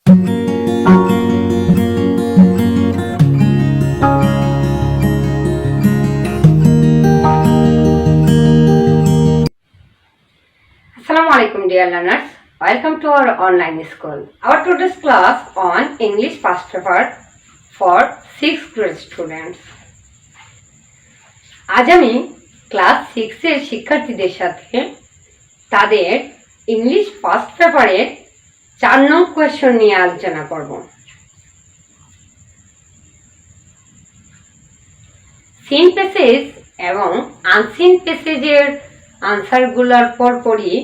Assalamu alaikum dear learners. Welcome to our online school. Our today's class on English past paper for 6th grade students. আজ আমি class 6 এর শিক্ষার্থীদের সাথে তাদের English first পেপারের 4 নং কোয়েশ্চন নিয়ে আলোচনা করব। সিন প্যাসেজ এবং আনসিন প্যাসেজের আনসারগুলোর পরপরই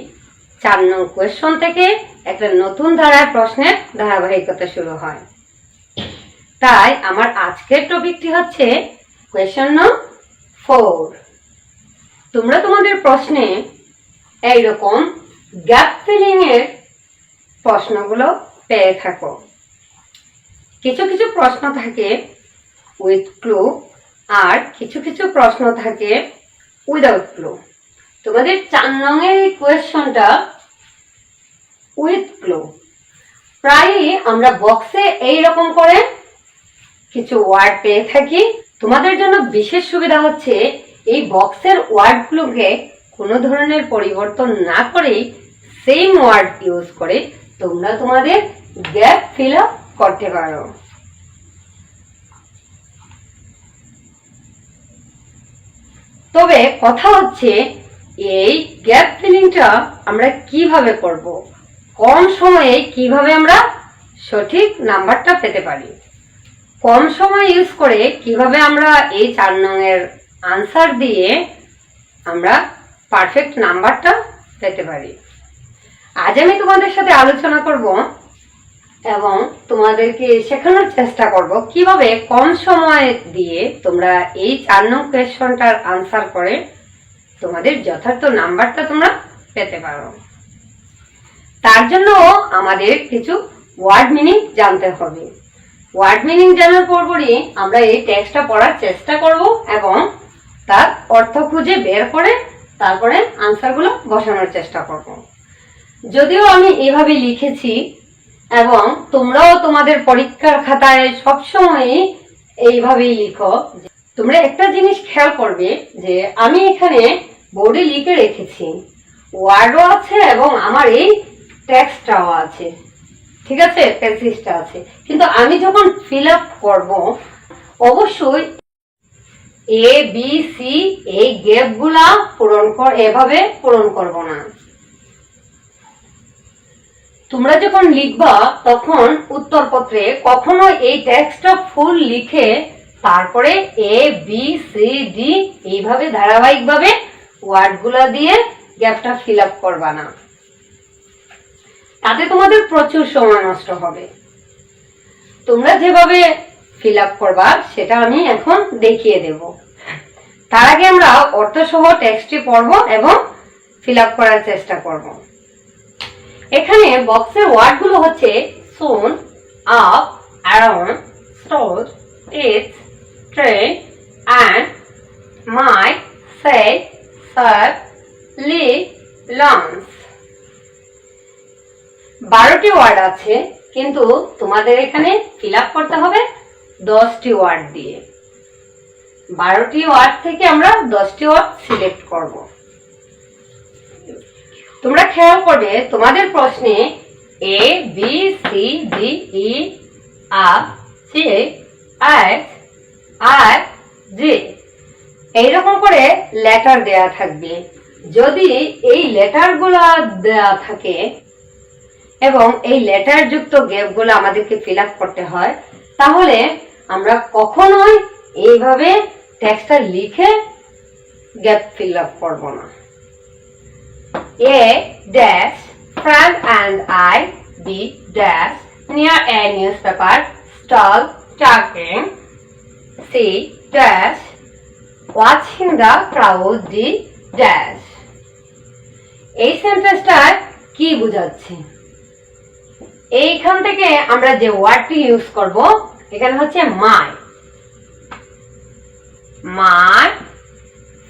4 নং কোয়েশ্চন থেকে একটা নতুন ধারার প্রশ্নের ধারাবাহিকতা শুরু হয়। তাই আমার আজকের টপিকটি হচ্ছে কোয়েশ্চন নং 4। তোমরা তোমাদের প্রশ্নে এইরকম গ্যাপ ফিলিং এর প্রশ্নগুলো পেয়ে থাকো। কিছু কিছু প্রশ্ন থাকে উইথ ক্লু আর কিছু কিছু প্রশ্ন থাকে উইদাউট ক্লু। তোমাদের 4 নংয়ের এই কোয়েশ্চনটা উইথ ক্লু। প্রায়ই আমরা বক্সে এইরকম করে কিছু ওয়ার্ড পেয়ে থাকি। তোমাদের জন্য বিশেষ সুবিধা হচ্ছে এই বক্সের ওয়ার্ডগুলোকে কোনো ধরনের পরিবর্তন না করেই সেম ওয়ার্ড ইউজ করে তোমরা তোমাদের গ্যাপ ফিল আপ করতে পারো। তবে কথা হচ্ছে এই গ্যাপ ফিলিংটা আমরা কিভাবে করব, কম সময়ে কিভাবে আমরা সঠিক নাম্বারটা পেতে পারি, কম সময় ইউজ করে কিভাবে আমরা এই 4 নংয়ের আনসার দিয়ে আমরা পারফেক্ট নাম্বারটা পেতে পারি, আজ আমি তোমাদের সাথে আলোচনা করব এবং তোমাদেরকে শেখানোর চেষ্টা করব কিভাবে কম সময় দিয়ে তোমরা এই 4 নং কোয়েশ্চনটার আনসার করে তোমাদের যথার্থ নাম্বারটা তোমরা পেতে পারো। তার জন্য আমাদের কিছু ওয়ার্ড মিনিং জানতে হবে। ওয়ার্ড মিনিং জানার পরপরই আমরা এই টেক্সটটা পড়ার চেষ্টা করব এবং তার অর্থ খুঁজে বের করে তারপরে আনসারগুলো বসানোর চেষ্টা করব। যদিও আমি এভাবে লিখেছি এবং তোমরাও তোমাদের পরীক্ষার খাতায় সবসময় এইভাবেই লিখো। তোমরা একটা জিনিস খেয়াল করবে যে আমি এখানে বোর্ডে লিখে রেখেছি, ওয়ার্ডও আছে এবং আমার এই টেক্সটটাও আছে, ঠিক আছে, প্যাসেজটা আছে, কিন্তু আমি যখন ফিল আপ করব অবশ্যই এ বি সি এই গ্যাপগুলা এভাবে পূরণ করব না। তোমরা যখন লিখবা তখন উত্তরপত্রে কখনো এই টেক্সটটা ফুল লিখে তারপরে এ বি সি ডি এইভাবে ধারাবাহিকভাবে ওয়ার্ডগুলা দিয়ে গ্যাপটা ফিল আপ করবা না, তাতে তোমাদের প্রচুর সময় নষ্ট হবে। তোমরা যেভাবে ফিল আপ করবা সেটা আমি এখন দেখিয়ে দেব। তার আগে আমরা অর্থসহ টেক্সটটি পড়ব এবং ফিল আপ করার চেষ্টা করব। এখানে বক্সের ওয়ার্ডগুলো হচ্ছে soon, up, around, store, its, train, and, my, say, sir, লি, লঞ্চ। 12টি ওয়ার্ড আছে, কিন্তু তোমাদের এখানে ফিল আপ করতে হবে 10টি ওয়ার্ড দিয়ে। 12টি ওয়ার্ড থেকে আমরা 10টি ওয়ার্ড সিলেক্ট করব। তোমরা খেয়াল করবে তোমাদের প্রশ্নে A B C D E F G H I J এইরকম করে লেটার দেয়া থাকবে। যদি এই লেটারগুলো দেয়া থাকে এবং এই লেটার যুক্ত গ্যাপগুলো আমাদেরকে ফিল আপ করতে হয়, তাহলে আমরা কখনোই এইভাবে টেক্সটটা লিখে গ্যাপ ফিল আপ করব না। A dash friend and I B dash near a newspaper stall talking C dash watching the crowd D dash। এই সেন্টেন্সটা কি বোঝাচ্ছে? এইখান থেকে আমরা যে ওয়ার্ডটি ইউজ করব এখানে হচ্ছে মাই, মাই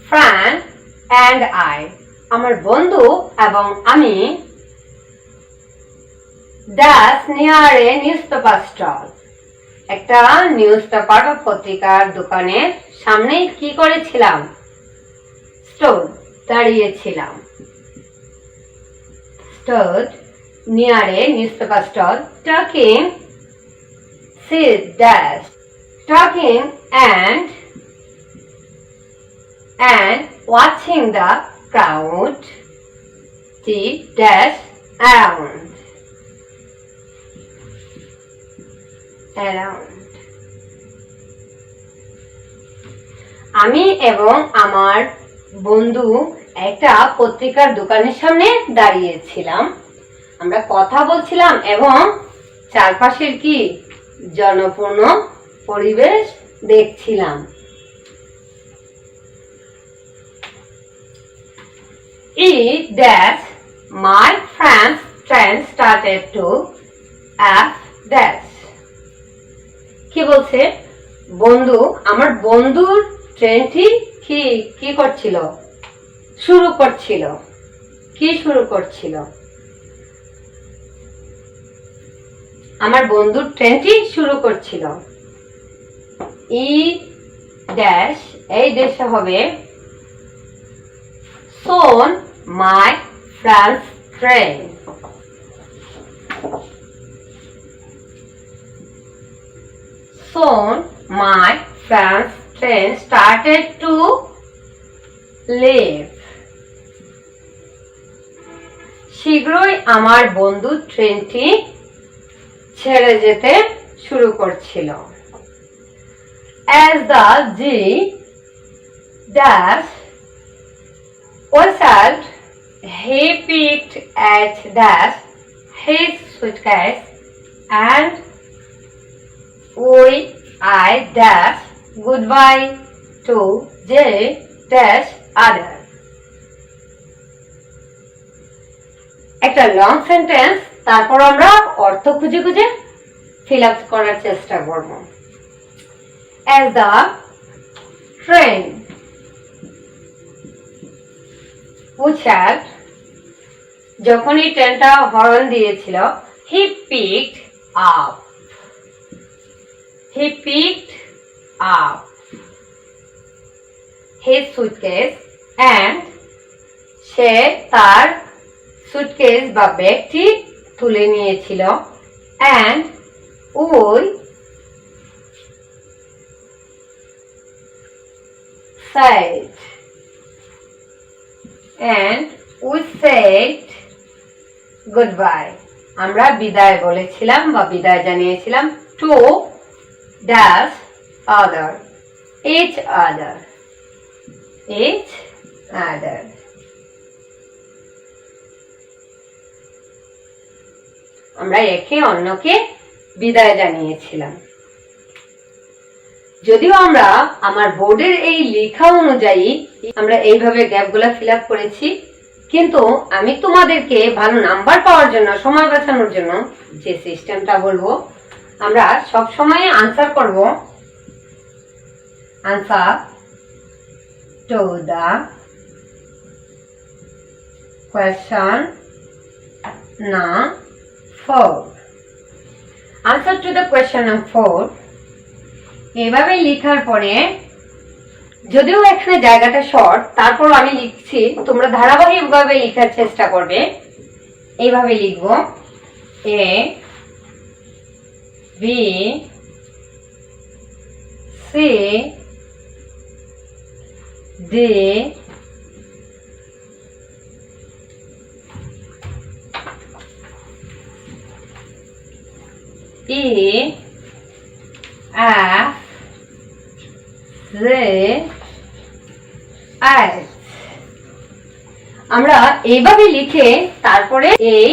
ফ্রেন্ড অ্যান্ড আই, আমার বন্ধু এবং আমি dash near a newspaper stall. একটা নিউজ পেপার বা পত্রিকার দোকানের সামনে কি করেছিলাম? stood দাঁড়িয়েছিলাম। stood near a newspaper stall talking dash talking and watching the crowd dash around. আমি এবং আমার বন্ধু একটা পত্রিকার দোকানের সামনে দাঁড়িয়েছিলাম। আমরা কথা বলছিলাম এবং চারপাশের কি জনপূর্ণ পরিবেশ দেখছিলাম। dash my friend's train started to dash. কি বলছে? বন্ধু, আমার বন্ধুর ট্রেনটি কি করছিল? শুরু করছিল। কি শুরু করছিল? আমার বন্ধুর ট্রেনটি শুরু করছিল। dash এই দেশে হবে soon my friend's train. Soon my friend's train started to leave. শীঘ্রই আমার বন্ধুর ট্রেনটি ছেড়ে যেতে শুরু করছিল। As the G dash whistled, he picked at dash his suitcase and I dash goodbye to J dash other. একটা লং সেন্টেন্স, তারপর আমরা অর্থ খুঁজে খুঁজে ফিল আপ করার চেষ্টা করব। As the train whistled, যখনই ট্রেনটা হর্ন দিয়েছিল, he picked up his suitcase and সে তার সুটকেস বা ব্যাগটি তুলে নিয়েছিল and we said goodbye. আমরা বিদায় বলেছিলাম বা বিদায় জানিয়েছিলাম to dash other, each other. আমরা একে অন্যকে বিদায় জানিয়েছিলাম। যদিও আমরা আমার বোর্ডের এই লেখা অনুযায়ী আমরা এইভাবে গ্যাপগুলা ফিল আপ করেছি, কিন্তু আমি তোমাদেরকে ভালো নাম্বার পাওয়ার জন্য, সময় বাঁচানোর জন্য যে সিস্টেমটা বলবো, আমরা সব সময় আনসার করব আনসার টু দা কোয়েশ্চন না 4, answer to the question number 4 এভাবে লেখার পরে, যদিও এখানে জায়গাটা শর্ট, তারপর আমি লিখছি, তোমরা ধারাবাহিকভাবে লেখার চেষ্টা করবে। এইভাবে লিখব A B C D E F G H। আমরা এইভাবে লিখে তারপরে এই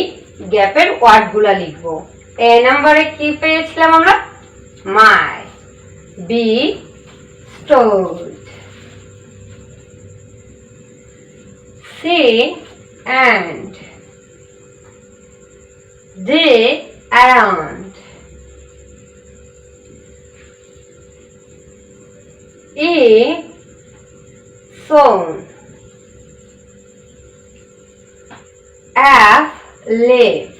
গ্যাপের ওয়ার্ডগুলা লিখব। এ নম্বরে কি পেয়েছিলাম আমরা? My, B stored, C and, D around, E sown, F live,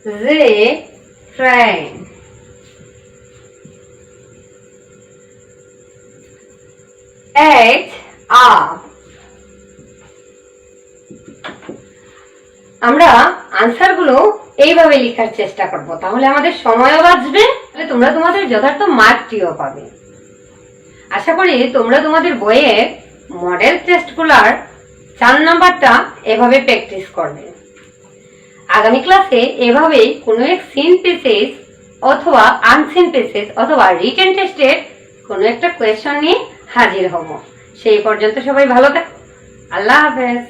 refrain. H up. আমরা আনসারগুলো এইভাবে লেখার চেষ্টা করব, তাহলে আমাদের সময়ও বাঁচবে, তাহলে তোমরা তোমাদের যথার্থ মার্কটিও পাবে। আশা করি তোমরা তোমাদের বইয়ের মডেল টেস্টগুলোর 4 নাম্বারটা এভাবে প্র্যাকটিস করবে। আগামী ক্লাসে এভাবেই কোনো এক সিন পেসেজ অথবা আনসিন পেসেজ অথবা রিটেন টেস্টের কোনো একটা কোয়েশ্চন নিয়ে হাজির হব। সেই পর্যন্ত সবাই ভালো থাকো। আল্লাহ হাফেজ।